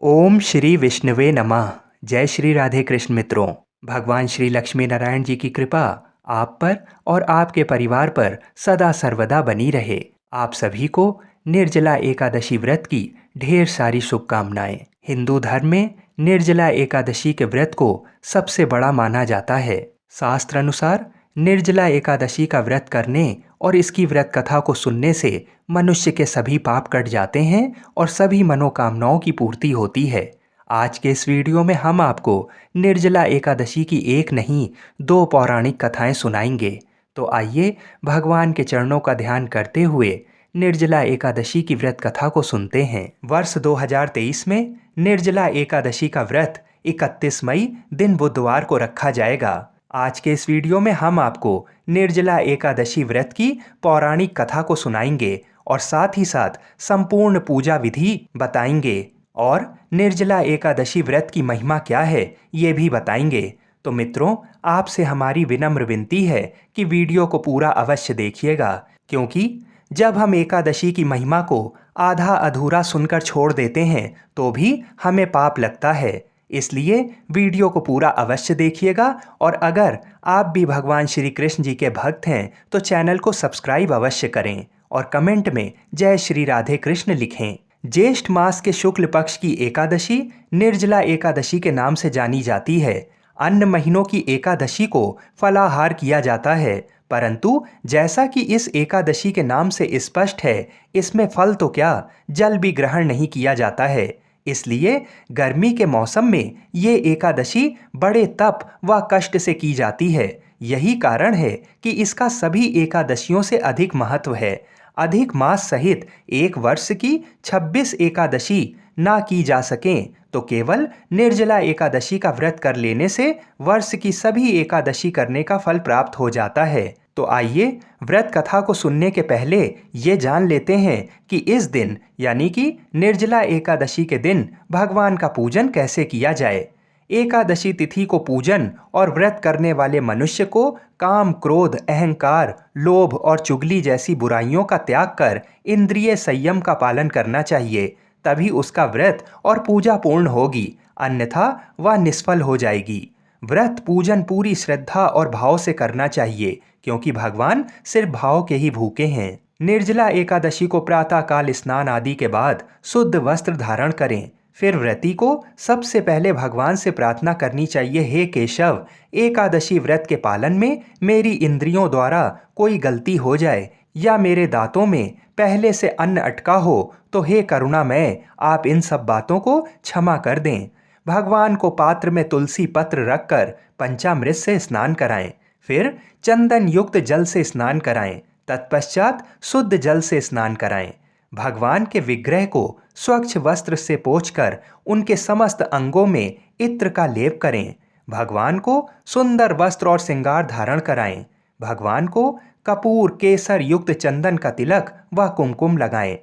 ओम श्री विष्णुवे नमः। जय श्री राधे कृष्ण मित्रों। भगवान श्री लक्ष्मी नारायण जी की कृपा आप पर और आपके परिवार पर सदा सर्वदा बनी रहे। आप सभी को निर्जला एकादशी व्रत की ढेर सारी शुभकामनाएं। हिंदू धर्म में निर्जला एकादशी के व्रत को सबसे बड़ा माना जाता है। शास्त्र अनुसार निर्जला एकादशी का व्रत करने और इसकी व्रत कथा को सुनने से मनुष्य के सभी पाप कट जाते हैं और सभी मनोकामनाओं की पूर्ति होती है। आज के इस वीडियो में हम आपको निर्जला एकादशी की एक नहीं दो पौराणिक कथाएं सुनाएंगे। तो आइए भगवान के चरणों का ध्यान करते हुए निर्जला एकादशी की व्रत कथा को सुनते हैं। वर्ष 2023 में निर्जला एकादशी का व्रत 31 मई दिन बुधवार को रखा जाएगा। आज के इस वीडियो में हम आपको निर्जला एकादशी व्रत की पौराणिक कथा को सुनाएंगे और साथ ही साथ संपूर्ण पूजा विधि बताएंगे और निर्जला एकादशी व्रत की महिमा क्या है ये भी बताएंगे। तो मित्रों, आपसे हमारी विनम्र विनती है कि वीडियो को पूरा अवश्य देखिएगा, क्योंकि जब हम एकादशी की महिमा को आधा अधूरा सुनकर छोड़ देते हैं तो भी हमें पाप लगता है। इसलिए वीडियो को पूरा अवश्य देखिएगा और अगर आप भी भगवान श्री कृष्ण जी के भक्त हैं तो चैनल को सब्सक्राइब अवश्य करें और कमेंट में जय श्री राधे कृष्ण लिखें। ज्येष्ठ मास के शुक्ल पक्ष की एकादशी निर्जला एकादशी के नाम से जानी जाती है। अन्य महीनों की एकादशी को फलाहार किया जाता है, परंतु जैसा कि इस एकादशी के नाम से स्पष्ट है, इसमें फल तो क्या जल भी ग्रहण नहीं किया जाता है। इसलिए गर्मी के मौसम में ये एकादशी बड़े तप व कष्ट से की जाती है। यही कारण है कि इसका सभी एकादशियों से अधिक महत्व है। अधिक मास सहित एक वर्ष की 26 एकादशी ना की जा सकें तो केवल निर्जला एकादशी का व्रत कर लेने से वर्ष की सभी एकादशी करने का फल प्राप्त हो जाता है। तो आइए व्रत कथा को सुनने के पहले ये जान लेते हैं कि इस दिन यानी कि निर्जला एकादशी के दिन भगवान का पूजन कैसे किया जाए। एकादशी तिथि को पूजन और व्रत करने वाले मनुष्य को काम, क्रोध, अहंकार, लोभ और चुगली जैसी बुराइयों का त्याग कर इंद्रिय संयम का पालन करना चाहिए। तभी उसका व्रत और पूजा पूर्ण होगी, अन्यथा वह निष्फल हो जाएगी। व्रत पूजन पूरी श्रद्धा और भाव से करना चाहिए, क्योंकि भगवान सिर्फ भाव के ही भूखे हैं। निर्जला एकादशी को प्रातः काल स्नान आदि के बाद शुद्ध वस्त्र धारण करें। फिर व्रती को सबसे पहले भगवान से प्रार्थना करनी चाहिए, हे केशव, एकादशी व्रत के पालन में मेरी इंद्रियों द्वारा कोई गलती हो जाए या मेरे दांतों में पहले से अन्न अटका हो तो हे करुणामय, आप इन सब बातों को क्षमा कर दें। भगवान को पात्र में तुलसी पत्र रखकर पंचामृत से स्नान कराएं। फिर चंदन युक्त जल से स्नान कराएं। तत्पश्चात शुद्ध जल से स्नान कराएं। भगवान के विग्रह को स्वच्छ वस्त्र से पोंछकर उनके समस्त अंगों में इत्र का लेप करें। भगवान को सुंदर वस्त्र और श्रृंगार धारण कराएं। भगवान को कपूर केसर युक्त चंदन का तिलक व कुमकुम लगाएं।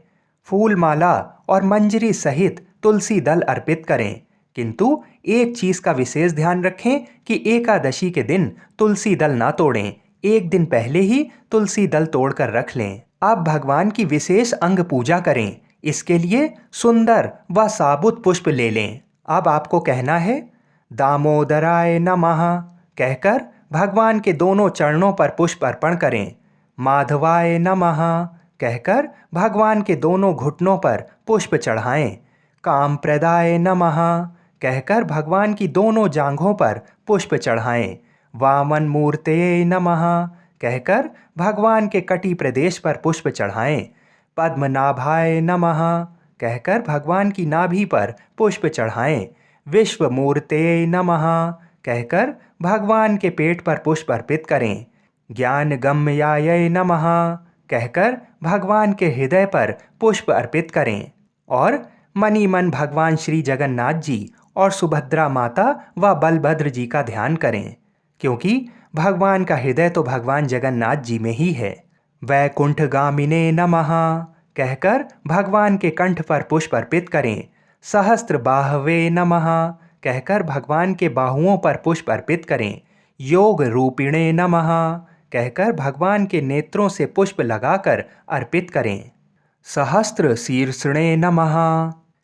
फूल माला और मंजरी सहित तुलसी दल अर्पित करें। किंतु एक चीज का विशेष ध्यान रखें कि एकादशी के दिन तुलसी दल ना तोड़ें। एक दिन पहले ही तुलसी दल तोड़कर रख लें। अब भगवान की विशेष अंग पूजा करें। इसके लिए सुंदर व साबुत पुष्प ले लें। अब आपको कहना है, दामोदराय नमः कहकर भगवान के दोनों चरणों पर पुष्प अर्पण करें। माधवाय नमः कहकर भगवान के दोनों घुटनों पर पुष्प चढ़ाएं। कामप्रदाय नमः कहकर भगवान की दोनों जांघों पर पुष्प चढ़ाएं। वामन मूर्तये नमः कहकर भगवान के कटी प्रदेश पर पुष्प चढ़ाएं। पद्मनाभाय नमः कहकर भगवान की नाभि पर पुष्प चढ़ाएं। विश्व मूर्तये नमः कहकर भगवान के पेट पर पुष्प अर्पित करें। ज्ञान गम्याय नमः कहकर भगवान के हृदय पर पुष्प अर्पित करें और मनी मन भगवान श्री जगन्नाथ जी और सुभद्रा माता व बलभद्र जी का ध्यान करें, क्योंकि भगवान का हृदय तो भगवान जगन्नाथ जी में ही है। वैकुंठगामिने नमः कहकर भगवान के कंठ पर पुष्प अर्पित करें। सहस्त्र बाहवे नमः कहकर भगवान के बाहुओं पर पुष्प अर्पित करें। योग रूपिणे नमः कहकर भगवान के नेत्रों से पुष्प लगाकर अर्पित करें। सहस्त्र शीर्षणे नमः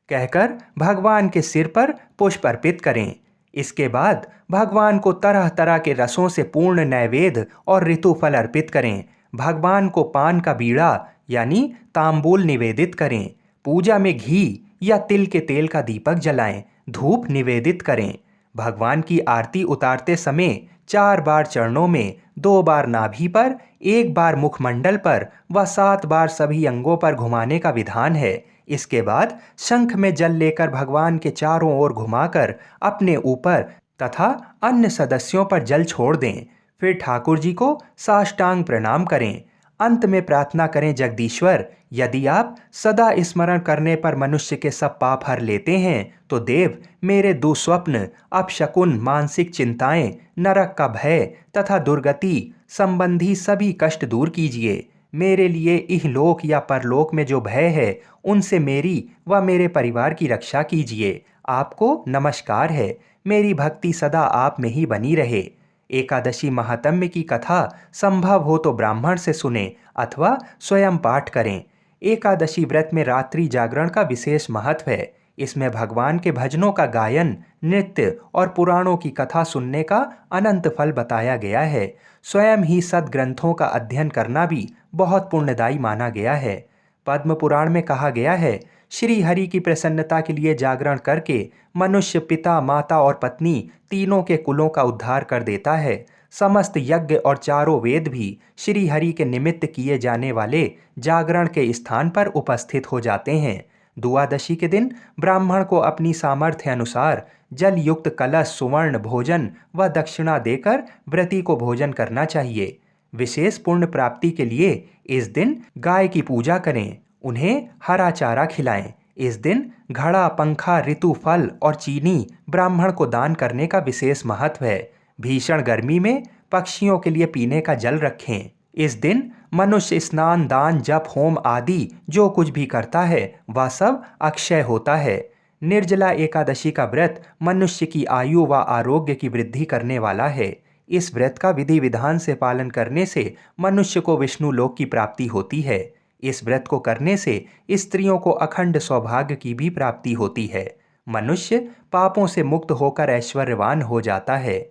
कहकर भगवान के सिर पर पुष्प अर्पित करें। इसके बाद भगवान को तरह तरह के रसों से पूर्ण नैवेद्य और ऋतुफल अर्पित करें। भगवान को पान का बीड़ा यानी तांबूल निवेदित करें। पूजा में घी या तिल के तेल का दीपक जलाएं। धूप निवेदित करें। भगवान की आरती उतारते समय 4 बार चरणों में, 2 बार नाभि पर, 1 बार मुखमंडल पर व 7 बार सभी अंगों पर घुमाने का विधान है। इसके बाद शंख में जल लेकर भगवान के चारों ओर घुमाकर अपने ऊपर तथा अन्य सदस्यों पर जल छोड़ दें। फिर ठाकुर जी को साष्टांग प्रणाम करें। अंत में प्रार्थना करें, जगदीश्वर, यदि आप सदा स्मरण करने पर मनुष्य के सब पाप हर लेते हैं तो देव मेरे दुस्वप्न, अपशकुन, मानसिक चिंताएं, नरक का भय तथा दुर्गति संबंधी सभी कष्ट दूर कीजिए। मेरे लिए इहलोक या परलोक में जो भय है उनसे मेरी व मेरे परिवार की रक्षा कीजिए। आपको नमस्कार है। मेरी भक्ति सदा आप में ही बनी रहे। एकादशी महात्म्य की कथा संभव हो तो ब्राह्मण से सुने अथवा स्वयं पाठ करें। एकादशी व्रत में रात्रि जागरण का विशेष महत्व है। इसमें भगवान के भजनों का गायन, नृत्य और पुराणों की कथा सुनने का अनंत फल बताया गया है। स्वयं ही सद्ग्रंथों का अध्ययन करना भी बहुत पुण्यदायी माना गया है। पद्म पुराण में कहा गया है, श्री हरि की प्रसन्नता के लिए जागरण करके मनुष्य पिता, माता और पत्नी तीनों के कुलों का उद्धार कर देता है। समस्त यज्ञ और चारों वेद भी श्री हरि के निमित्त किए जाने वाले जागरण के स्थान पर उपस्थित हो जाते हैं। दुआदशी के दिन ब्राह्मण को अपनी सामर्थ्य अनुसार जल युक्त कलश, सुवर्ण, भोजन व दक्षिणा देकर व्रती को भोजन करना चाहिए। विशेष पुण्य प्राप्ति के लिए इस दिन गाय की पूजा करें। उन्हें हरा चारा खिलाएं। इस दिन घड़ा, पंखा, ऋतु फल और चीनी ब्राह्मण को दान करने का विशेष महत्व है। भीषण गर्मी में पक्षियों के लिए पीने का जल रखें। इस दिन मनुष्य स्नान, दान, जप, होम आदि जो कुछ भी करता है वह सब अक्षय होता है। निर्जला एकादशी का व्रत मनुष्य की आयु व आरोग्य की वृद्धि करने वाला है। इस व्रत का विधि विधान से पालन करने से मनुष्य को विष्णु लोक की प्राप्ति होती है। इस व्रत को करने से स्त्रियों को अखंड सौभाग्य की भी प्राप्ति होती है। मनुष्य पापों से मुक्त होकर ऐश्वर्यवान हो जाता है।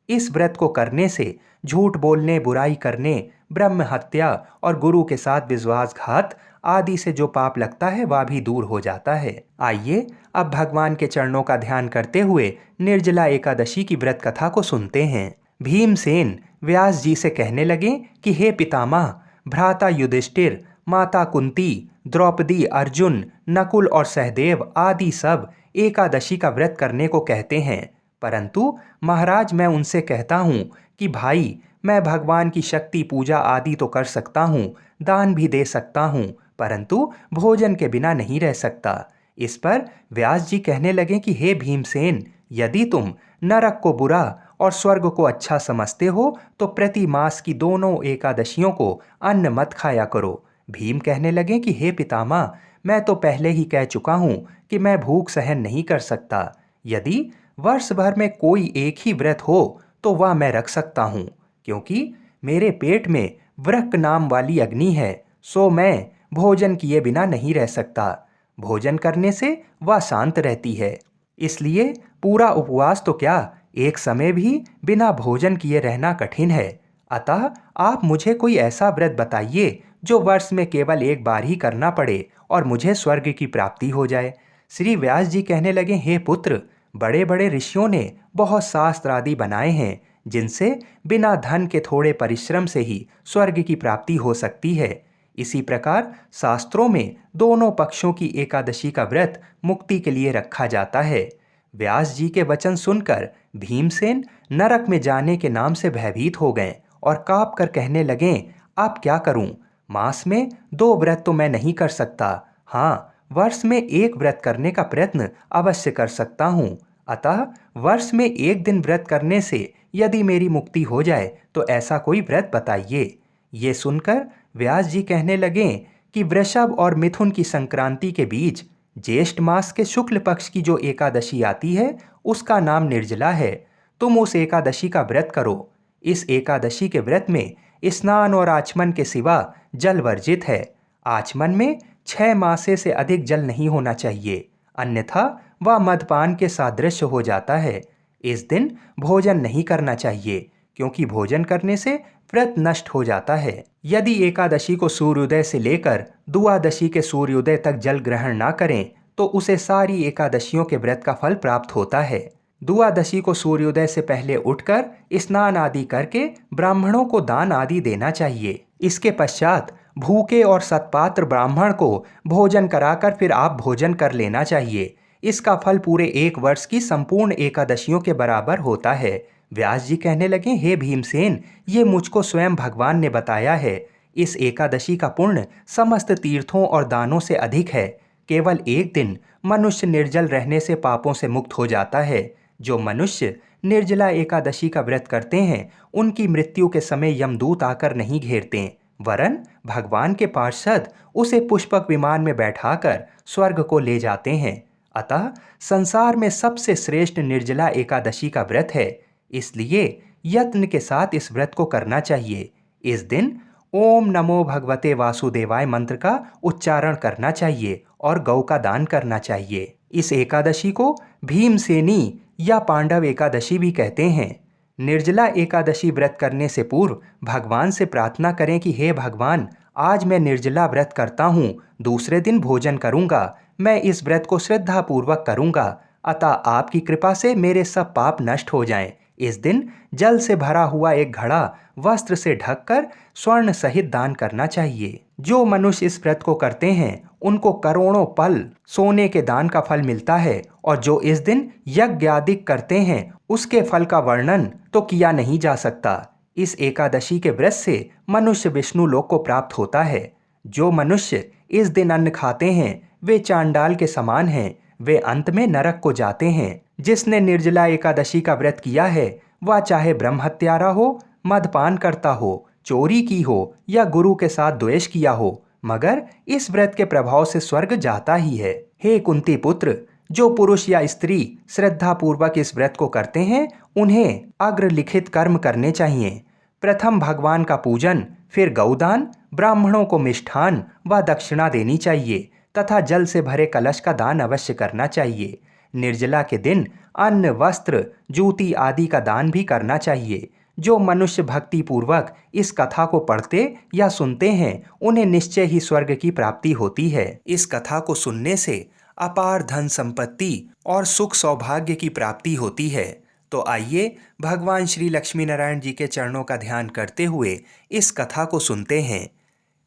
इस व्रत को करने से झूठ बोलने, बुराई करने, ब्रह्म हत्या और गुरु के साथ विश्वासघात आदि से जो पाप लगता है वह भी दूर हो जाता है। आइए अब भगवान के चरणों का ध्यान करते हुए निर्जला एकादशी की व्रत कथा को सुनते हैं। भीमसेन व्यास जी से कहने लगे कि हे पितामह, भ्राता युधिष्ठिर, माता कुंती, द्रौपदी, अर्जुन, नकुल और सहदेव आदि सब एकादशी का व्रत करने को कहते हैं, परंतु महाराज मैं उनसे कहता हूँ कि भाई, मैं भगवान की शक्ति, पूजा आदि तो कर सकता हूँ, दान भी दे सकता हूँ, परंतु भोजन के बिना नहीं रह सकता। इस पर व्यास जी कहने लगे कि हे भीमसेन, यदि तुम नरक को बुरा और स्वर्ग को अच्छा समझते हो तो प्रति मास की दोनों एकादशियों को अन्न मत खाया करो। भीम कहने लगे कि हे पितामह, मैं तो पहले ही कह चुका हूँ कि मैं भूख सहन नहीं कर सकता। यदि वर्ष भर में कोई एक ही व्रत हो तो वह मैं रख सकता हूँ, क्योंकि मेरे पेट में वृक्क नाम वाली अग्नि है, सो मैं भोजन किए बिना नहीं रह सकता। भोजन करने से वह शांत रहती है। इसलिए पूरा उपवास तो क्या, एक समय भी बिना भोजन किए रहना कठिन है। अतः आप मुझे कोई ऐसा व्रत बताइए जो वर्ष में केवल एक बार ही करना पड़े और मुझे स्वर्ग की प्राप्ति हो जाए। श्री व्यास जी कहने लगे, हे पुत्र, बड़े बड़े ऋषियों ने बहुत शास्त्र आदि बनाए हैं जिनसे बिना धन के थोड़े परिश्रम से ही स्वर्ग की प्राप्ति हो सकती है। इसी प्रकार शास्त्रों में दोनों पक्षों की एकादशी का व्रत मुक्ति के लिए रखा जाता है। व्यास जी के वचन सुनकर भीमसेन नरक में जाने के नाम से भयभीत हो गए और काँप कर कहने लगे, अब क्या करूं? मास में 2 व्रत तो मैं नहीं कर सकता। हाँ, वर्ष में एक व्रत करने का प्रयत्न अवश्य कर सकता हूँ। अतः वर्ष में एक दिन व्रत करने से यदि मेरी मुक्ति हो जाए तो ऐसा कोई व्रत बताइए। ये सुनकर व्यास जी कहने लगे कि वृषभ और मिथुन की संक्रांति के बीच ज्येष्ठ मास के शुक्ल पक्ष की जो एकादशी आती है उसका नाम निर्जला है। तुम उस एकादशी का व्रत करो। इस एकादशी के व्रत में स्नान और आचमन के सिवा जल वर्जित है। आचमन में 6 मासे से अधिक जल नहीं होना चाहिए। अन्यथा वह मदपान के सादृश्य हो जाता है। इस दिन भोजन नहीं करना चाहिए, क्योंकि भोजन करने से व्रत नष्ट हो जाता है। यदि एकादशी को सूर्योदय से लेकर द्वादशी के सूर्योदय तक जल ग्रहण ना करें तो उसे सारी एकादशियों के व्रत का फल प्राप्त होता है। द्वादशी को सूर्योदय से पहले उठकर स्नान आदि करके ब्राह्मणों को दान आदि देना चाहिए। इसके पश्चात भूखे और सत्पात्र ब्राह्मण को भोजन कराकर फिर आप भोजन कर लेना चाहिए। इसका फल पूरे 1 वर्ष की संपूर्ण एकादशियों के बराबर होता है। व्यास जी कहने लगे, हे भीमसेन, ये मुझको स्वयं भगवान ने बताया है। इस एकादशी का पुण्य समस्त तीर्थों और दानों से अधिक है। केवल एक दिन मनुष्य निर्जल रहने से पापों से मुक्त हो जाता है। जो मनुष्य निर्जला एकादशी का व्रत करते हैं उनकी मृत्यु के समय यमदूत आकर नहीं घेरते, वरन भगवान के पार्षद उसे पुष्पक विमान में बैठाकर स्वर्ग को ले जाते हैं। अतः संसार में सबसे श्रेष्ठ निर्जला एकादशी का व्रत है। इसलिए यत्न के साथ इस व्रत को करना चाहिए। इस दिन ओम नमो भगवते वासुदेवाय मंत्र का उच्चारण करना चाहिए और गौ का दान करना चाहिए। इस एकादशी को भीमसेनी या पांडव एकादशी भी कहते हैं। निर्जला एकादशी व्रत करने से पूर्व भगवान से प्रार्थना करें कि हे भगवान, आज मैं निर्जला व्रत करता हूँ, दूसरे दिन भोजन करूँगा। मैं इस व्रत को श्रद्धापूर्वक करूँगा, अतः आपकी कृपा से मेरे सब पाप नष्ट हो जाएं। इस दिन जल से भरा हुआ एक घड़ा वस्त्र से ढककर स्वर्ण सहित दान करना चाहिए। जो मनुष्य इस व्रत को करते हैं उनको करोड़ों पल सोने के दान का फल मिलता है, और जो इस दिन यज्ञ आदि करते हैं उसके फल का वर्णन तो किया नहीं जा सकता। इस एकादशी के व्रत से मनुष्य विष्णु लोक को प्राप्त होता है। जो मनुष्य इस दिन अन्न खाते हैं वे चांडाल के समान हैं, वे अंत में नरक को जाते हैं। जिसने निर्जला एकादशी का व्रत किया है वह चाहे ब्रह्म हत्यारा हो, मदपान करता हो, चोरी की हो या गुरु के साथ द्वेष किया हो, मगर इस व्रत के प्रभाव से स्वर्ग जाता ही है। हे कुंती पुत्र, जो पुरुष या स्त्री श्रद्धा पूर्वक इस व्रत को करते हैं उन्हें अग्रलिखित कर्म करने चाहिए। प्रथम भगवान का पूजन, फिर गौदान, ब्राह्मणों को मिष्ठान व दक्षिणा देनी चाहिए तथा जल से भरे कलश का दान अवश्य करना चाहिए। निर्जला के दिन अन्न, वस्त्र, जूती आदि का दान भी करना चाहिए। जो मनुष्य भक्ति पूर्वक इस कथा को पढ़ते या सुनते हैं उन्हें निश्चय ही स्वर्ग की प्राप्ति होती है। इस कथा को सुनने से अपार धन संपत्ति और सुख सौभाग्य की प्राप्ति होती है। तो आइए भगवान श्री लक्ष्मी नारायण जी के चरणों का ध्यान करते हुए इस कथा को सुनते हैं।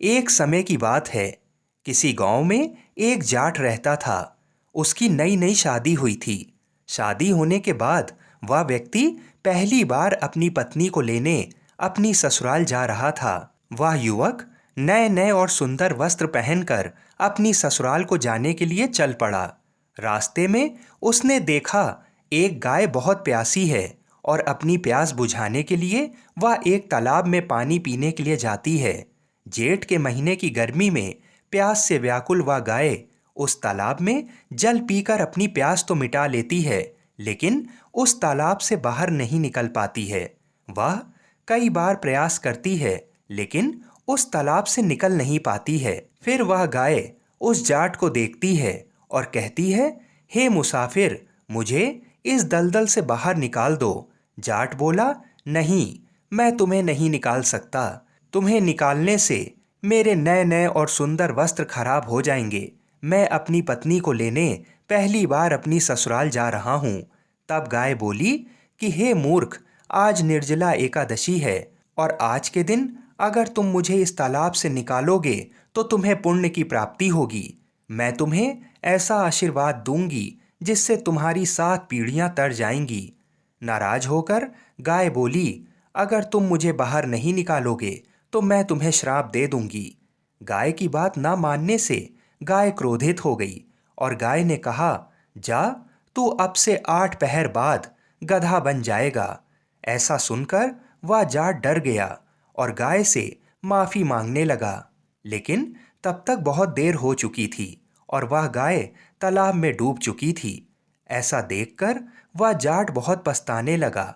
एक समय की बात है, किसी गांव में एक जाट रहता था। उसकी नई नई शादी हुई थी। शादी होने के बाद वह व्यक्ति पहली बार अपनी पत्नी को लेने अपनी ससुराल जा रहा था। वह युवक नए नए और सुंदर वस्त्र पहनकर अपनी ससुराल को जाने के लिए चल पड़ा। रास्ते में उसने देखा एक गाय बहुत प्यासी है और अपनी प्यास बुझाने के लिए वह एक तालाब में पानी पीने के लिए जाती है। जेठ के महीने की गर्मी में प्यास से व्याकुल वह गाय उस तालाब में जल पीकर अपनी प्यास तो मिटा लेती है, लेकिन उस तालाब से बाहर नहीं निकल पाती है। वह कई बार प्रयास करती है, लेकिन उस तालाब से निकल नहीं पाती है। फिर वह गाय उस जाट को देखती है और कहती है, हे मुसाफिर, मुझे इस दलदल से बाहर निकाल दो। जाट बोला, नहीं, मैं तुम्हें नहीं निकाल सकता। तुम्हें निकालने से मेरे नए नए और सुंदर वस्त्र खराब हो जाएंगे। मैं अपनी पत्नी को लेने पहली बार अपनी ससुराल जा रहा हूँ। तब गाय बोली कि हे मूर्ख, आज निर्जला एकादशी है और आज के दिन अगर तुम मुझे इस तालाब से निकालोगे तो तुम्हें पुण्य की प्राप्ति होगी। मैं तुम्हें ऐसा आशीर्वाद दूंगी जिससे तुम्हारी 7 पीढ़ियां तर जाएंगी। नाराज होकर गाय बोली, अगर तुम मुझे बाहर नहीं निकालोगे तो मैं तुम्हें श्राप दे दूंगी। गाय की बात ना मानने से गाय क्रोधित हो गई और गाय ने कहा, जा, तू अब से 8 पहर बाद गधा बन जाएगा। ऐसा सुनकर वह जाट डर गया और गाय से माफी मांगने लगा, लेकिन तब तक बहुत देर हो चुकी थी और वह गाय तालाब में डूब चुकी थी। ऐसा देखकर वह जाट बहुत पछताने लगा।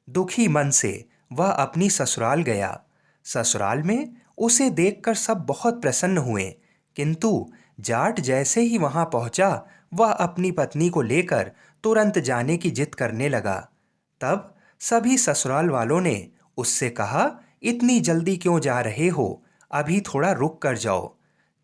दुखी मन से वह अपनी ससुराल गया। ससुराल में उसे देखकर सब बहुत प्रसन्न हुए, किंतु जाट जैसे ही वहां पहुंचा वह अपनी पत्नी को लेकर तुरंत जाने की जिद करने लगा। तब सभी ससुराल वालों ने उससे कहा, इतनी जल्दी क्यों जा रहे हो, अभी थोड़ा रुक कर जाओ।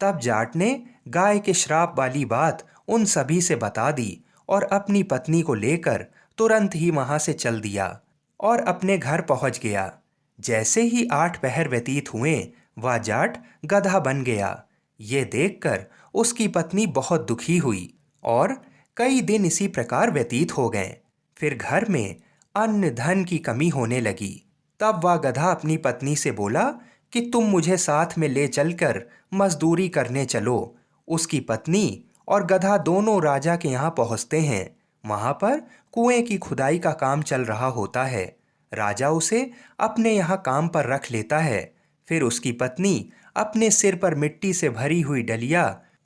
तब जाट ने गाय के श्राप वाली बात उन सभी से बता दी और अपनी पत्नी को लेकर तुरंत ही वहां से चल दिया और अपने घर पहुंच गया। जैसे ही 8 पहर व्यतीत हुए, वह जाट गधा बन गया। ये देखकर उसकी पत्नी बहुत दुखी हुई और कई दिन इसी प्रकार व्यतीत हो गए। फिर घर में अन्न धन की कमी होने लगी। तब वह गधा अपनी पत्नी से बोला कि तुम मुझे साथ में ले चलकर मजदूरी करने चलो। उसकी पत्नी और गधा दोनों राजा के यहाँ पहुँचते हैं। वहाँ पर कुएं की खुदाई का काम चल रहा होता है। राजा उसे अपने यहाँ काम पर रख लेता है। फिर उसकी पत्नी अपने सिर पर मिट्टी से भरी हुई डलिया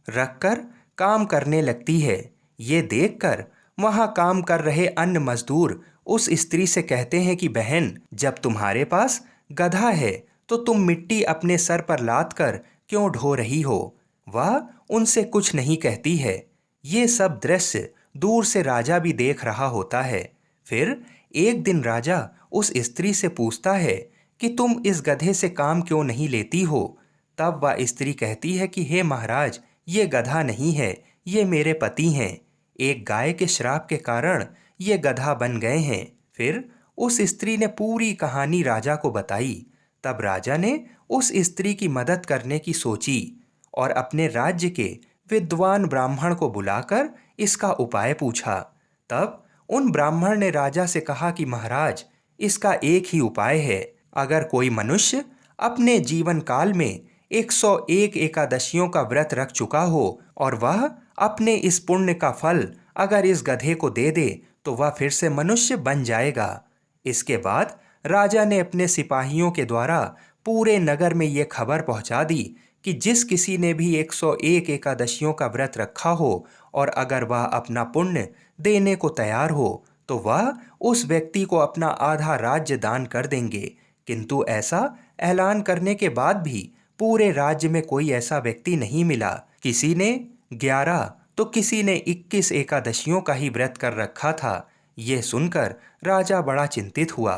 रखकर काम करने लगती है। ये देखकर वहां काम कर रहे अन्य मजदूर उस स्त्री से कहते हैं कि बहन, जब तुम्हारे पास गधा है तो तुम मिट्टी अपने सर पर लाद कर क्यों ढो रही हो। वह उनसे कुछ नहीं कहती है। ये सब दृश्य दूर से राजा भी देख रहा होता है। फिर एक दिन राजा उस स्त्री से पूछता है कि तुम इस गधे से काम क्यों नहीं लेती हो। तब वह स्त्री कहती है कि हे महाराज, ये गधा नहीं है, ये मेरे पति हैं। एक गाय के श्राप के कारण ये गधा बन गए हैं। फिर उस स्त्री ने पूरी कहानी राजा को बताई। तब राजा ने उस स्त्री की मदद करने की सोची और अपने राज्य के विद्वान ब्राह्मण को बुलाकर इसका उपाय पूछा। तब उन ब्राह्मण ने राजा से कहा कि महाराज, इसका एक ही उपाय है। अगर कोई मनुष्य अपने जीवन काल में 101 एकादशियों का व्रत रख चुका हो और वह अपने इस पुण्य का फल अगर इस गधे को दे दे तो वह फिर से मनुष्य बन जाएगा। इसके बाद राजा ने अपने सिपाहियों के द्वारा पूरे नगर में ये खबर पहुंचा दी कि जिस किसी ने भी 101 एकादशियों का व्रत रखा हो और अगर वह अपना पुण्य देने को तैयार हो तो वह उस व्यक्ति को अपना आधा राज्य दान कर देंगे। किंतु ऐसा ऐलान करने के बाद भी पूरे राज्य में कोई ऐसा व्यक्ति नहीं मिला। किसी ने 11 तो किसी ने 21 एकादशियों का ही व्रत कर रखा था। यह सुनकर राजा बड़ा चिंतित हुआ।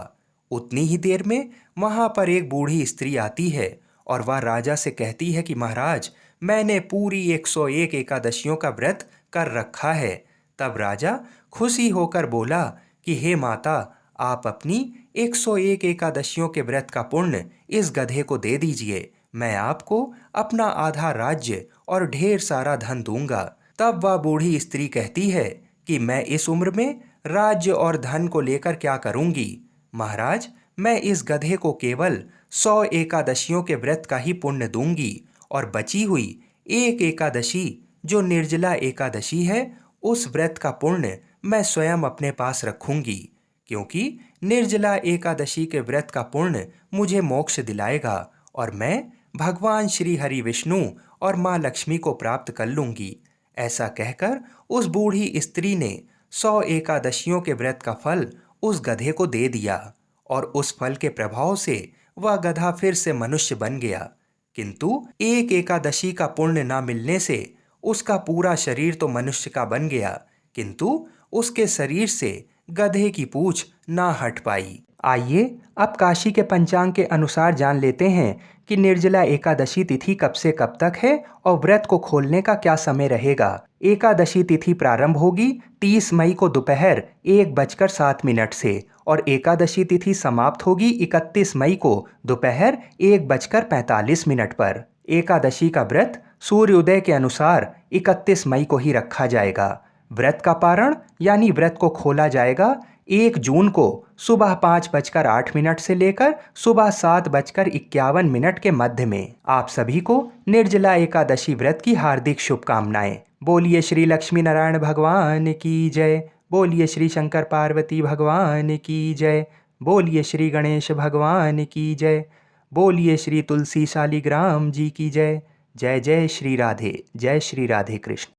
उतनी ही देर में वहां पर एक बूढ़ी स्त्री आती है और वह राजा से कहती है कि महाराज, मैंने पूरी 101 एकादशियों का व्रत कर रखा है। तब राजा खुशी होकर बोला कि हे माता, आप अपनी 101 एकादशियों के व्रत का पुण्य इस गधे को दे दीजिए। मैं आपको अपना आधा राज्य और ढेर सारा धन दूंगा। तब वह बूढ़ी स्त्री कहती है कि मैं इस उम्र में राज्य और धन को लेकर क्या करूंगी। महाराज, मैं इस गधे को केवल 100 एकादशियों के व्रत का ही पुण्य दूंगी और बची हुई एक एकादशी जो निर्जला एकादशी है, उस व्रत का पुण्य मैं स्वयं अपने पास रखूंगी, क्योंकि निर्जला एकादशी के व्रत का पुण्य मुझे मोक्ष दिलाएगा और मैं भगवान श्री हरि विष्णु और माँ लक्ष्मी को प्राप्त कर लूंगी। ऐसा कहकर उस बूढ़ी स्त्री ने 100 एकादशियों के व्रत का फल उस गधे को दे दिया और उस फल के प्रभाव से वह गधा फिर से मनुष्य बन गया। किंतु एक एकादशी का पुण्य न मिलने से उसका पूरा शरीर तो मनुष्य का बन गया, किंतु उसके शरीर से गधे की पूंछ ना हट पाई। आइए अब काशी के पंचांग के अनुसार जान लेते हैं कि निर्जला एकादशी तिथि कब से कब तक है और व्रत को खोलने का क्या समय रहेगा। एकादशी तिथि प्रारंभ होगी 30 मई को दोपहर 1:07 से और एकादशी तिथि समाप्त होगी 31 मई को दोपहर 1:45 पर। एकादशी का व्रत सूर्योदय के अनुसार 31 मई को ही रखा जाएगा। व्रत का पारण यानी व्रत को खोला जाएगा 1 जून को सुबह 5:08 से लेकर सुबह 7:51 के मध्य में। आप सभी को निर्जला एकादशी व्रत की हार्दिक शुभकामनाएं। बोलिए श्री लक्ष्मी नारायण भगवान की जय। बोलिए श्री शंकर पार्वती भगवान की जय। बोलिए श्री गणेश भगवान की जय। बोलिए श्री तुलसी शालिग्राम जी की जय। जय जय श्री राधे। जय श्री राधे कृष्ण।